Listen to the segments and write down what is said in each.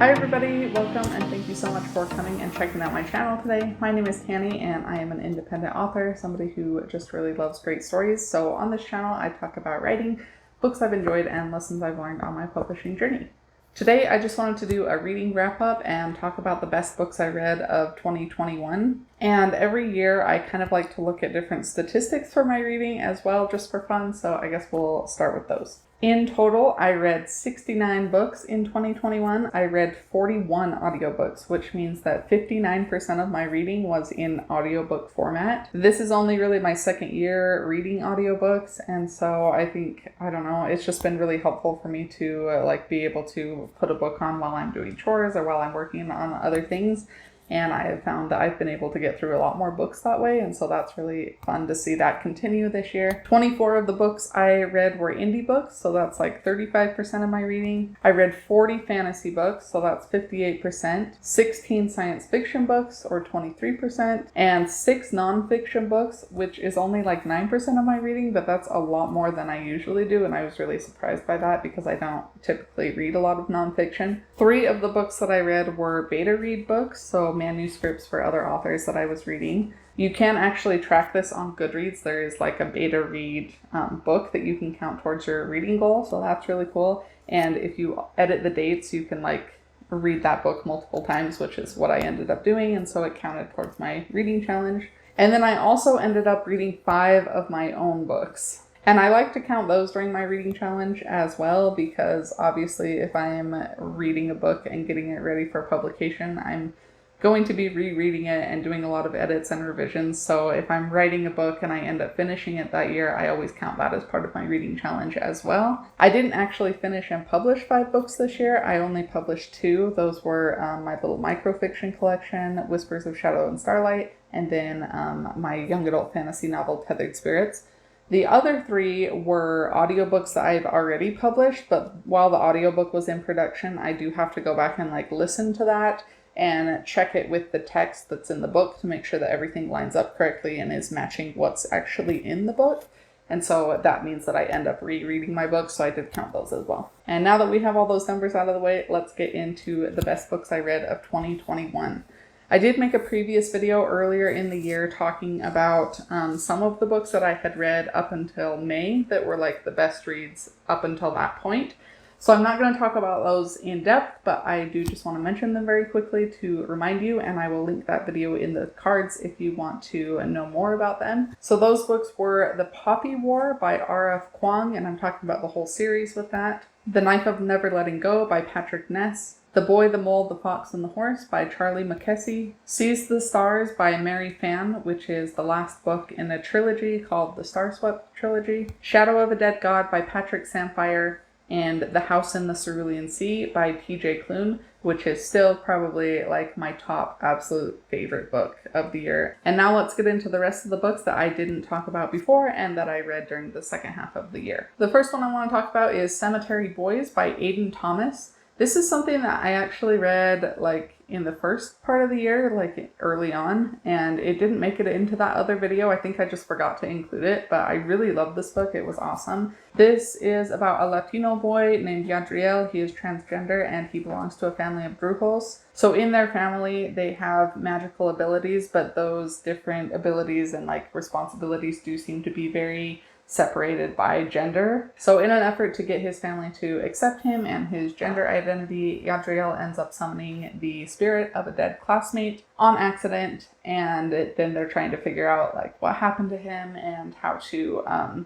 Hi everybody, welcome and thank you so much for coming and checking out my channel today. My name is Tanny and I am an independent author, somebody who just really loves great stories. So on this channel I talk about writing, books I've enjoyed, and lessons I've learned on my publishing journey. Today I just wanted to do a reading wrap up and talk about the best books I read of 2021. And every year I kind of like to look at different statistics for my reading as well, just for fun, so I guess we'll start with those. In total, I read 69 books in 2021. I read 41 audiobooks, which means that 59% of my reading was in audiobook format. This is only really my second year reading audiobooks, and so I think, I don't know, it's just been really helpful for me to be able to put a book on while I'm doing chores or while I'm working on other things. And I have found that I've been able to get through a lot more books that way, and so that's really fun to see that continue this year. 24 of the books I read were indie books, so that's like 35% of my reading. I read 40 fantasy books, so that's 58%. 16 science fiction books, or 23%. And 6 nonfiction books, which is only like 9% of my reading, but that's a lot more than I usually do, and I was really surprised by that because I don't typically read a lot of nonfiction. 3 of the books that I read were beta read books, so manuscripts for other authors that I was reading. You can actually track this on Goodreads. There is like a beta read book that you can count towards your reading goal, so that's really cool. And if you edit the dates, you can read that book multiple times, which is what I ended up doing, and so it counted towards my reading challenge. And then I also ended up reading 5 of my own books. And I like to count those during my reading challenge as well, because obviously if I am reading a book and getting it ready for publication, I'm going to be rereading it and doing a lot of edits and revisions. So if I'm writing a book and I end up finishing it that year, I always count that as part of my reading challenge as well. I didn't actually finish and publish 5 books this year. I only published 2. Those were my little microfiction collection, Whispers of Shadow and Starlight, and then my young adult fantasy novel, Tethered Spirits. The other 3 were audiobooks that I've already published, but while the audiobook was in production, I do have to go back and listen to that and check it with the text that's in the book to make sure that everything lines up correctly and is matching what's actually in the book. And so that means that I end up rereading my book, so I did count those as well. And now that we have all those numbers out of the way, let's get into the best books I read of 2021. I did make a previous video earlier in the year talking about some of the books that I had read up until May that were the best reads up until that point. So I'm not going to talk about those in depth, but I do just want to mention them very quickly to remind you, and I will link that video in the cards if you want to know more about them. So those books were The Poppy War by R.F. Kuang, and I'm talking about the whole series with that. The Knife of Never Letting Go by Patrick Ness. The Boy, the Mole, the Fox, and the Horse by Charlie Mackesy. Seize the Stars by Mary Fan, which is the last book in a trilogy called the Starswept Trilogy. Shadow of a Dead God by Patrick Samphire. And The House in the Cerulean Sea by T.J. Klune, which is still probably my top absolute favorite book of the year. And now let's get into the rest of the books that I didn't talk about before and that I read during the second half of the year. The first one I want to talk about is Cemetery Boys by Aiden Thomas. This is something that I actually read in the first part of the year, early on, and it didn't make it into that other video. I think I just forgot to include it, but I really loved this book. It was awesome. This is about a Latino boy named Yadriel. He is transgender and he belongs to a family of brujos. So in their family, they have magical abilities, but those different abilities and responsibilities do seem to be very separated by gender. So in an effort to get his family to accept him and his gender identity, Yadriel ends up summoning the spirit of a dead classmate on accident, and then they're trying to figure out what happened to him and how to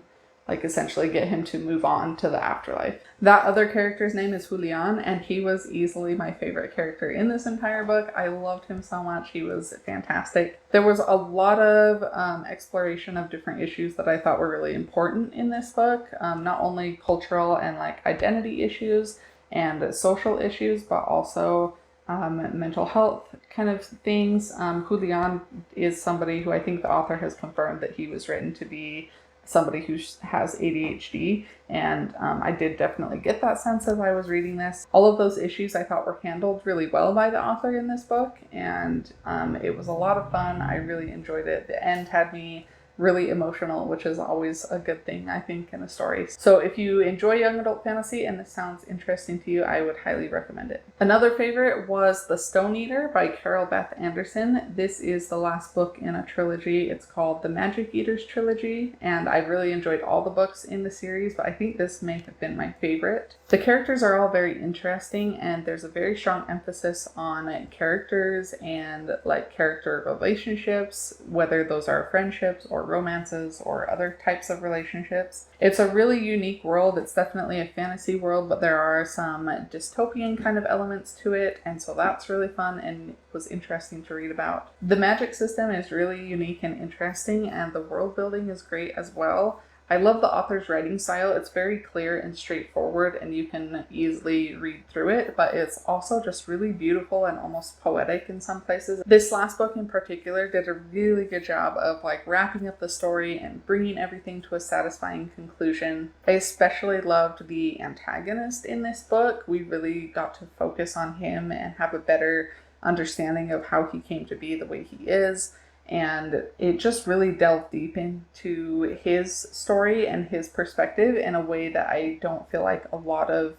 essentially get him to move on to the afterlife. That other character's name is Julian, and he was easily my favorite character in this entire book. I loved him so much. He was fantastic. There was a lot of exploration of different issues that I thought were really important in this book. Not only cultural and identity issues and social issues, but also mental health kind of things. Julian is somebody who I think the author has confirmed that he was written to be somebody who has ADHD, and I did definitely get that sense as I was reading this. All of those issues I thought were handled really well by the author in this book, and it was a lot of fun. I really enjoyed it. The end had me really emotional, which is always a good thing, I think, in a story. So if you enjoy young adult fantasy and this sounds interesting to you, I would highly recommend it. Another favorite was The Stone Eater by Carol Beth Anderson. This is the last book in a trilogy. It's called the Magic Eaters Trilogy, and I really enjoyed all the books in the series, but I think this may have been my favorite. The characters are all very interesting, and there's a very strong emphasis on characters and like character relationships, whether those are friendships or romances or other types of relationships. It's a really unique world. It's definitely a fantasy world, but there are some dystopian kind of elements to it, and so that's really fun and was interesting to read about. The magic system is really unique and interesting, and the world building is great as well. I love the author's writing style. It's very clear and straightforward, and you can easily read through it, but it's also just really beautiful and almost poetic in some places. This last book in particular did a really good job of like wrapping up the story and bringing everything to a satisfying conclusion. I especially loved the antagonist in this book. We really got to focus on him and have a better understanding of how he came to be the way he is. And it just really delved deep into his story and his perspective in a way that I don't feel like a lot of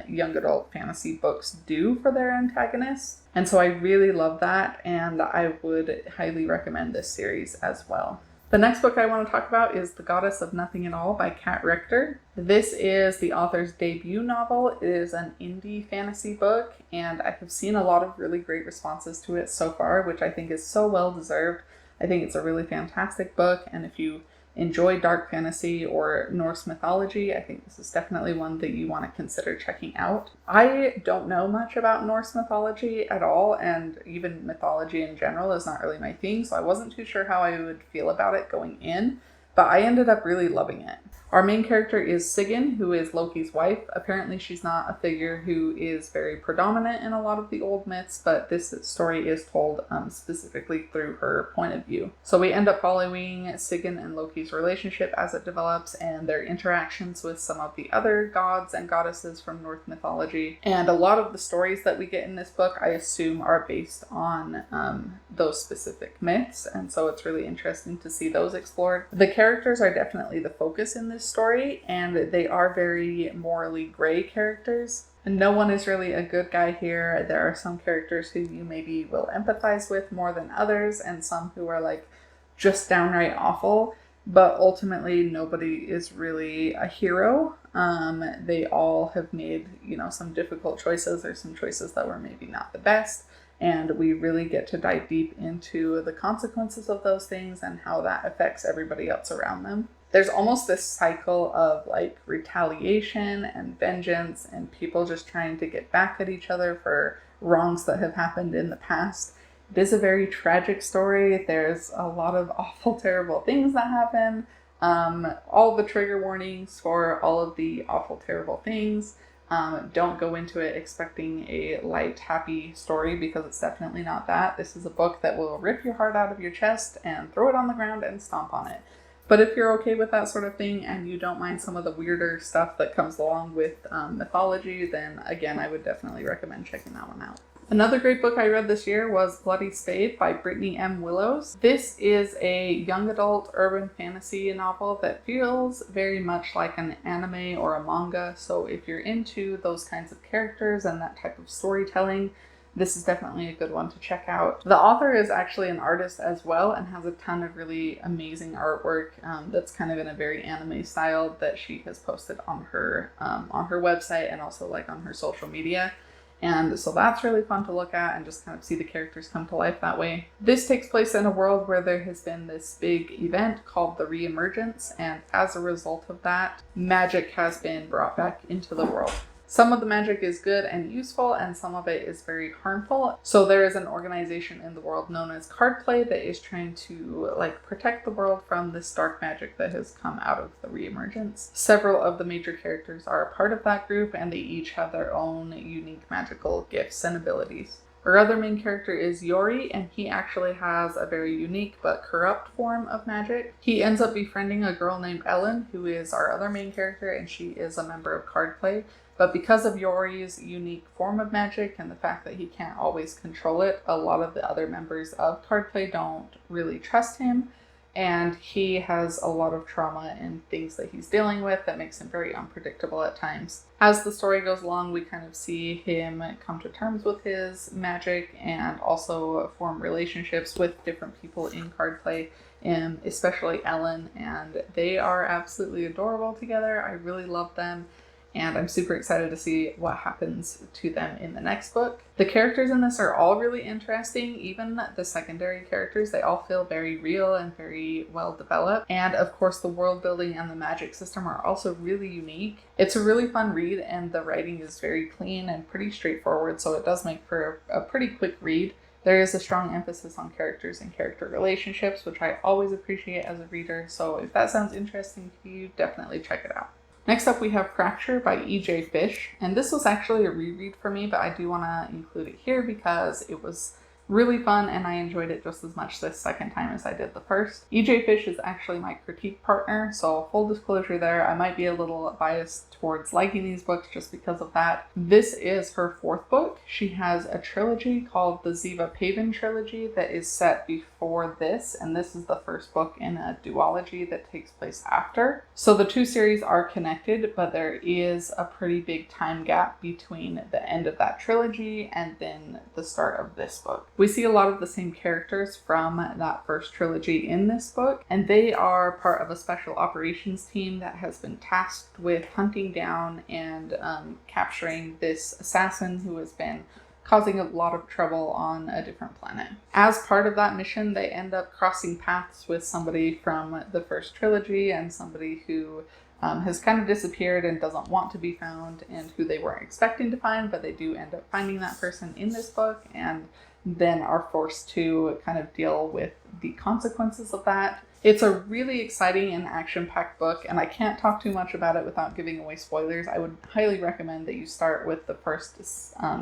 young adult fantasy books do for their antagonists. And so I really love that, and I would highly recommend this series as well. The next book I want to talk about is The Goddess of Nothing at All by Kat Richter. This is the author's debut novel. It is an indie fantasy book, and I have seen a lot of really great responses to it so far, which I think is so well deserved. I think it's a really fantastic book, and if you enjoy dark fantasy or Norse mythology, I think this is definitely one that you want to consider checking out. I don't know much about Norse mythology at all, and even mythology in general is not really my thing, so I wasn't too sure how I would feel about it going in, but I ended up really loving it. Our main character is Sigyn, who is Loki's wife. Apparently she's not a figure who is very predominant in a lot of the old myths, but this story is told specifically through her point of view. So we end up following Sigyn and Loki's relationship as it develops, and their interactions with some of the other gods and goddesses from Norse mythology. And a lot of the stories that we get in this book, I assume, are based on those specific myths, and so it's really interesting to see those explored. The characters are definitely the focus in this story, and they are very morally gray characters. No one is really a good guy here. There are some characters who you maybe will empathize with more than others, and some who are like just downright awful, but ultimately nobody is really a hero. They all have made, some difficult choices, or some choices that were maybe not the best, and we really get to dive deep into the consequences of those things and how that affects everybody else around them. There's almost this cycle of like retaliation and vengeance and people just trying to get back at each other for wrongs that have happened in the past. It is a very tragic story. There's a lot of awful, terrible things that happen. All the trigger warnings for all of the awful, terrible things. Don't go into it expecting a light, happy story, because it's definitely not that. This is a book that will rip your heart out of your chest and throw it on the ground and stomp on it. But if you're okay with that sort of thing and you don't mind some of the weirder stuff that comes along with mythology, then again, I would definitely recommend checking that one out. Another great book I read this year was Bloody Spade by Brittany M. Willows. This is a young adult urban fantasy novel that feels very much like an anime or a manga. So if you're into those kinds of characters and that type of storytelling, this is definitely a good one to check out. The author is actually an artist as well and has a ton of really amazing artwork that's kind of in a very anime style that she has posted on her website and also like on her social media. And so that's really fun to look at and just kind of see the characters come to life that way. This takes place in a world where there has been this big event called the Reemergence, and as a result of that, magic has been brought back into the world. Some of the magic is good and useful, and some of it is very harmful. So there is an organization in the world known as Cardplay that is trying to protect the world from this dark magic that has come out of the Reemergence. Several of the major characters are a part of that group, and they each have their own unique magical gifts and abilities. Our other main character is Yori, and he actually has a very unique but corrupt form of magic. He ends up befriending a girl named Ellen, who is our other main character, and she is a member of Cardplay. But because of Yori's unique form of magic and the fact that he can't always control it, a lot of the other members of Cardplay don't really trust him. and he has a lot of trauma and things that he's dealing with that makes him very unpredictable at times. As the story goes along, we kind of see him come to terms with his magic and also form relationships with different people in card play, and especially Ellen, and they are absolutely adorable together. I really love them, and I'm super excited to see what happens to them in the next book. The characters in this are all really interesting. Even the secondary characters, they all feel very real and very well developed. And of course, the world building and the magic system are also really unique. It's a really fun read, and the writing is very clean and pretty straightforward, so it does make for a pretty quick read. There is a strong emphasis on characters and character relationships, which I always appreciate as a reader, so if that sounds interesting to you, definitely check it out. Next up, we have Fracture by E.J. Fish, and this was actually a reread for me, but I do want to include it here because it was really fun and I enjoyed it just as much this second time as I did the first. E.J. Fish is actually my critique partner, so full disclosure there, I might be a little biased towards liking these books just because of that. This is her fourth book. She has a trilogy called the Ziva Paven trilogy that is set before this, and this is the first book in a duology that takes place after. So the two series are connected, but there is a pretty big time gap between the end of that trilogy and then the start of this book. We see a lot of the same characters from that first trilogy in this book, and they are part of a special operations team that has been tasked with hunting down and capturing this assassin who has been causing a lot of trouble on a different planet. As part of that mission, they end up crossing paths with somebody from the first trilogy and somebody who has kind of disappeared and doesn't want to be found, and who they weren't expecting to find, but they do end up finding that person in this book, and then are forced to kind of deal with the consequences of that. It's a really exciting and action-packed book, and I can't talk too much about it without giving away spoilers. I would highly recommend that you start with the first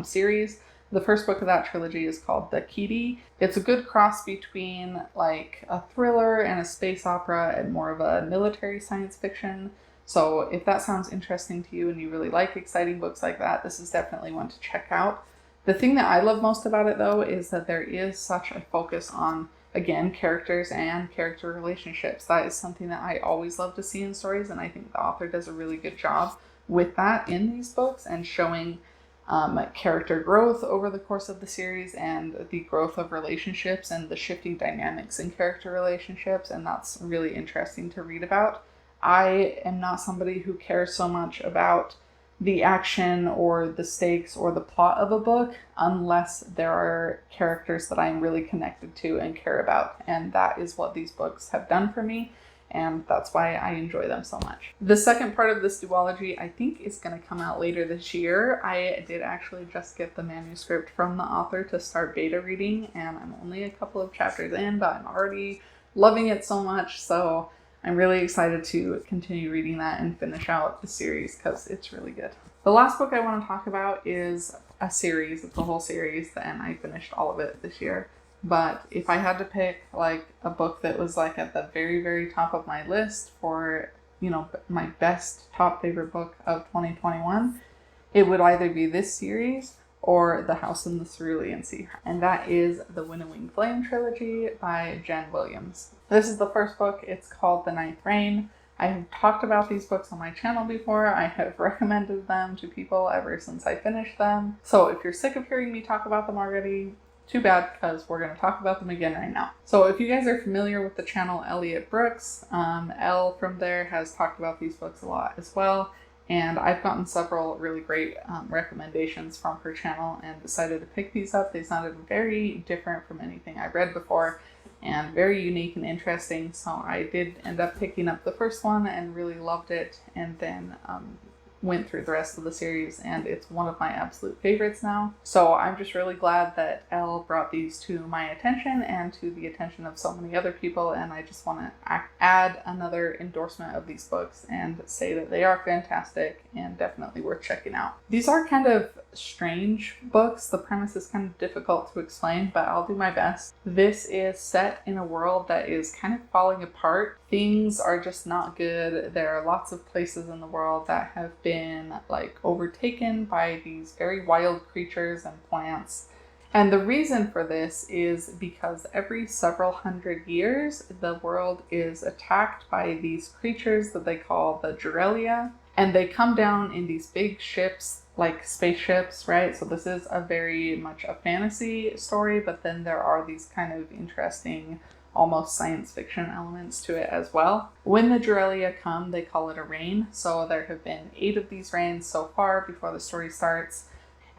series. The first book of that trilogy is called The Kitty. It's a good cross between like a thriller and a space opera and more of a military science fiction. So if that sounds interesting to you and you really like exciting books like that, this is definitely one to check out. The thing that I love most about it, though, is that there is such a focus on, again, characters and character relationships. That is something that I always love to see in stories, and I think the author does a really good job with that in these books, and showing character growth over the course of the series and the growth of relationships and the shifting dynamics in character relationships, and that's really interesting to read about. I am not somebody who cares so much about the action or the stakes or the plot of a book unless there are characters that I'm really connected to and care about, and that is what these books have done for me, and that's why I enjoy them so much. The second part of this duology I think is going to come out later this year. I did actually just get the manuscript from the author to start beta reading, and I'm only a couple of chapters in, but I'm already loving it so much, so I'm really excited to continue reading that and finish out the series because it's really good. The last book I want to talk about is a series. It's a whole series, and I finished all of it this year. But if I had to pick like a book that was like at the very, very top of my list for, you know, my best top favorite book of 2021, it would either be this series or The House in the Cerulean Sea. And that is the Winnowing Flame trilogy by Jen Williams. This is the first book. It's called The Ninth Reign. I have talked about these books on my channel before. I have recommended them to people ever since I finished them. So if you're sick of hearing me talk about them already, too bad, because we're going to talk about them again right now. So if you guys are familiar with the channel Elliot Brooks, Elle from there has talked about these books a lot as well. And I've gotten several really great recommendations from her channel and decided to pick these up. They sounded very different from anything I read before and very unique and interesting. So I did end up picking up the first one and really loved it, and then went through the rest of the series, and it's one of my absolute favorites now. So I'm just really glad that Elle brought these to my attention and to the attention of so many other people, and I just want to add another endorsement of these books and say that they are fantastic and definitely worth checking out. These are kind of strange books. The premise is kind of difficult to explain, but I'll do my best. This is set in a world that is kind of falling apart. Things are just not good. There are lots of places in the world that have been like overtaken by these very wild creatures and plants, And the reason for this is because every several hundred years, the world is attacked by these creatures that they call the Jurelia. And they come down in these big ships, like spaceships, right? So this is a very much a fantasy story, but then there are these kind of interesting, almost science fiction elements to it as well. When the Jurelia come, they call it a reign. So there have been 8 of these reigns so far before the story starts.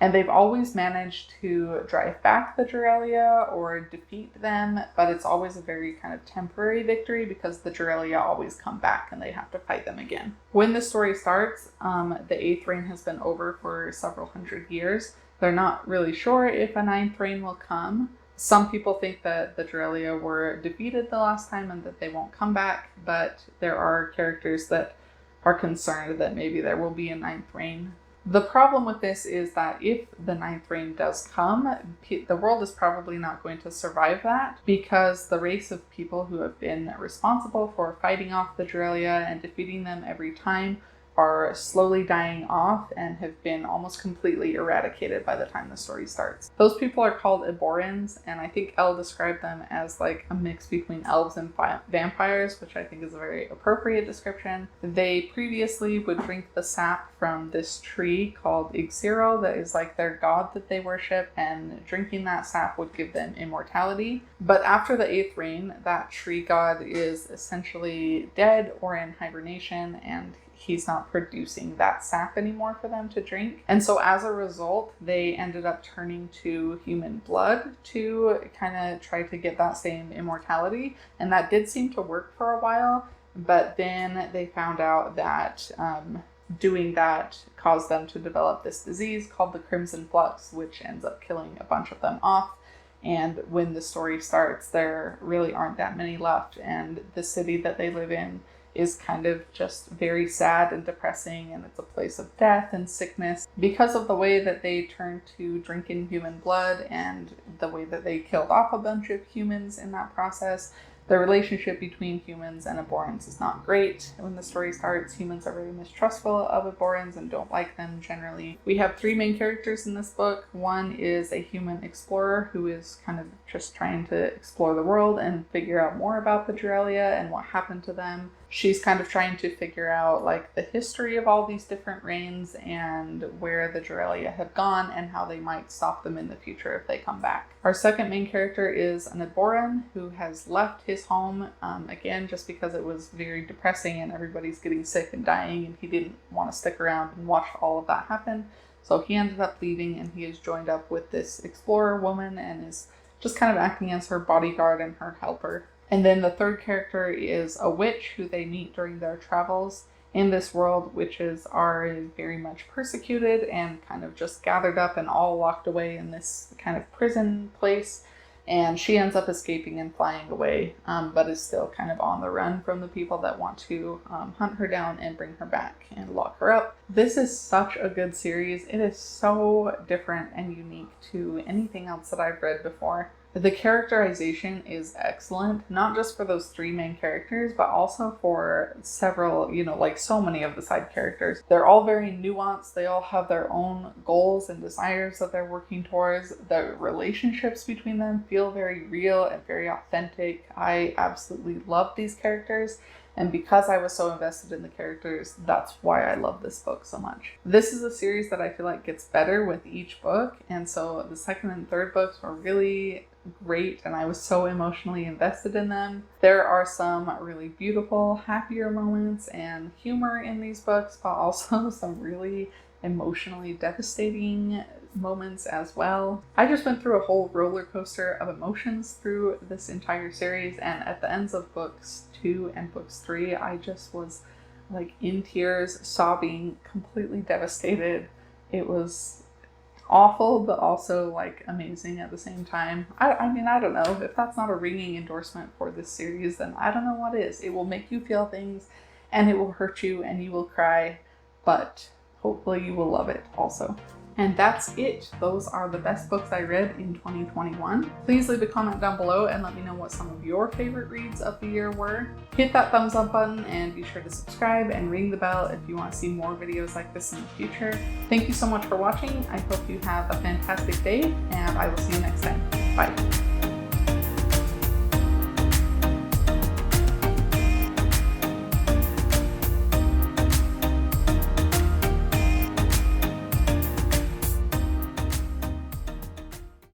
And they've always managed to drive back the Jurelia or defeat them, but it's always a very kind of temporary victory because the Jurelia always come back and they have to fight them again. When the story starts, the 8th reign has been over for several hundred years. They're not really sure if a 9th reign will come. Some people think that the Jurelia were defeated the last time and that they won't come back, but there are characters that are concerned that maybe there will be a 9th reign. The problem with this is that if the 9th reign does come, the world is probably not going to survive that because the race of people who have been responsible for fighting off the Jurelia and defeating them every time are slowly dying off and have been almost completely eradicated by the time the story starts. Those people are called Eborans, and I think Elle described them as like a mix between elves and vampires, which I think is a very appropriate description. They previously would drink the sap from this tree called Ixiro that is like their god that they worship, and drinking that sap would give them immortality. But after the 8th reign, that tree god is essentially dead or in hibernation, and he's not producing that sap anymore for them to drink. And so as a result, they ended up turning to human blood to kind of try to get that same immortality. And that did seem to work for a while, but then they found out that doing that caused them to develop this disease called the Crimson Flux, which ends up killing a bunch of them off. And when the story starts, there really aren't that many left. And the city that they live in is kind of just very sad and depressing, and it's a place of death and sickness because of the way that they turned to drinking human blood and the way that they killed off a bunch of humans in that process. The relationship between humans and Eborans is not great. When the story starts, humans are very mistrustful of Eborans and don't like them generally. We have 3 main characters in this book. One is a human explorer who is kind of just trying to explore the world and figure out more about the Jurelia and what happened to them. She's kind of trying to figure out like the history of all these different reigns and where the Jurelia have gone and how they might stop them in the future if they come back. Our second main character is an Eboran who has left his home, again, just because it was very depressing and everybody's getting sick and dying, and he didn't want to stick around and watch all of that happen. So he ended up leaving, and he has joined up with this explorer woman and is just kind of acting as her bodyguard and her helper. And then the third character is a witch who they meet during their travels. In this world, witches are very much persecuted and kind of just gathered up and all locked away in this kind of prison place. And she ends up escaping and flying away, but is still kind of on the run from the people that want to hunt her down and bring her back and lock her up. This is such a good series. It is so different and unique to anything else that I've read before. The characterization is excellent, not just for those 3 main characters, but also for several, like so many of the side characters. They're all very nuanced. They all have their own goals and desires that they're working towards. The relationships between them feel very real and very authentic. I absolutely love these characters. And because I was so invested in the characters, that's why I love this book so much. This is a series that I feel like gets better with each book. And so the second and third books were really great, and I was so emotionally invested in them. There are some really beautiful, happier moments and humor in these books, but also some really emotionally devastating moments as well. I just went through a whole roller coaster of emotions through this entire series, and at the ends of books 2 and books 3, I just was like in tears, sobbing, completely devastated. It was awful, but also like amazing at the same time. I mean, I don't know. If that's not a ringing endorsement for this series, then I don't know what is. It will make you feel things, and it will hurt you, and you will cry, but hopefully you will love it also. And that's it. Those are the best books I read in 2021. Please leave a comment down below and let me know what some of your favorite reads of the year were. Hit that thumbs up button and be sure to subscribe and ring the bell if you want to see more videos like this in the future. Thank you so much for watching. I hope you have a fantastic day, and I will see you next time. Bye.